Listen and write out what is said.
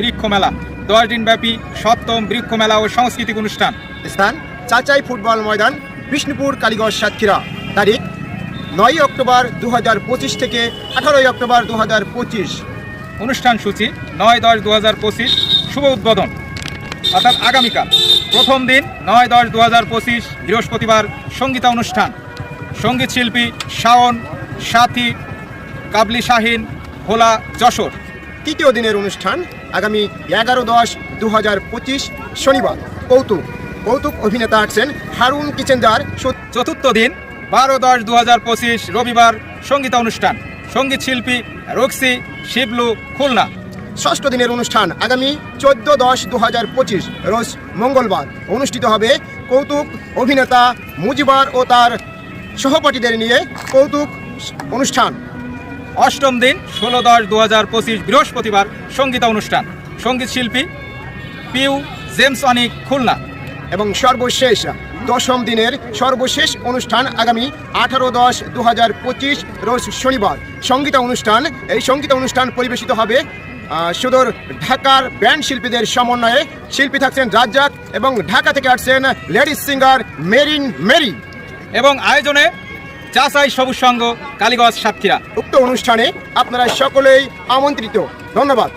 বৃক্ষ মেলা 10 দিনব্যাপী 7ম বৃক্ষ মেলা ও সাংস্কৃতিক অনুষ্ঠান। স্থান চাচাই ফুটবল ময়দান, বিষ্ণুপুর, কালীগঞ্জ, সাতক্ষীরা। তারিখ 9 অক্টোবর 2025 থেকে 18 অক্টোবর 2025। অনুষ্ঠান সূচি 9-10-2025 শুভ উদ্বোধন অর্থাৎ আগামীকাল। প্রথম দিন 9-10-2025 বৃহস্পতিবার সঙ্গীতা অনুষ্ঠান। সঙ্গীত শিল্পী শাওন, সাথী, কাবলি শাহিন, ভোলা, যশোর। তৃতীয় দিনের অনুষ্ঠান আগামী 11-10-2025 শনিবার। কৌতুক অভিনেতা আছেন হারুন কিচেনদার। চতুর্থ দিন 12-10-2025 রবিবার সঙ্গীতা অনুষ্ঠান। সঙ্গীত শিল্পী রক্সি, শিবলু, খুলনা। ষষ্ঠ দিনের অনুষ্ঠান আগামী 14-10-2025 রোজ মঙ্গলবার অনুষ্ঠিত হবে কৌতুক অভিনেতা মুজিবার ও তার সহপাঠীদের নিয়ে কৌতুক অনুষ্ঠান। অষ্টম দিন 16-10-2025 বৃহস্পতিবার সঙ্গীতা অনুষ্ঠান। সঙ্গীত শিল্পী পিউ, জেমস অনিক, খুলনা। এবং সর্বশেষ দশম দিনের সর্বশেষ অনুষ্ঠান আগামী 18-10-2025 রোজ শনিবার সঙ্গীতা অনুষ্ঠান। এই সঙ্গীতা অনুষ্ঠান পরিবেশিত হবে সুদূর ঢাকার ব্যান্ড শিল্পীদের সমন্বয়ে। শিল্পী থাকছেন রাজ্জাক এবং ঢাকা থেকে আসছেন লেডিস সিঙ্গার মেরি। এবং আয়োজনে চাচাই সবুজ সংঘ, কালীগঞ্জ, সাতক্ষীরা। উক্ত অনুষ্ঠানে আপনারা সকলেই আমন্ত্রিত। ধন্যবাদ।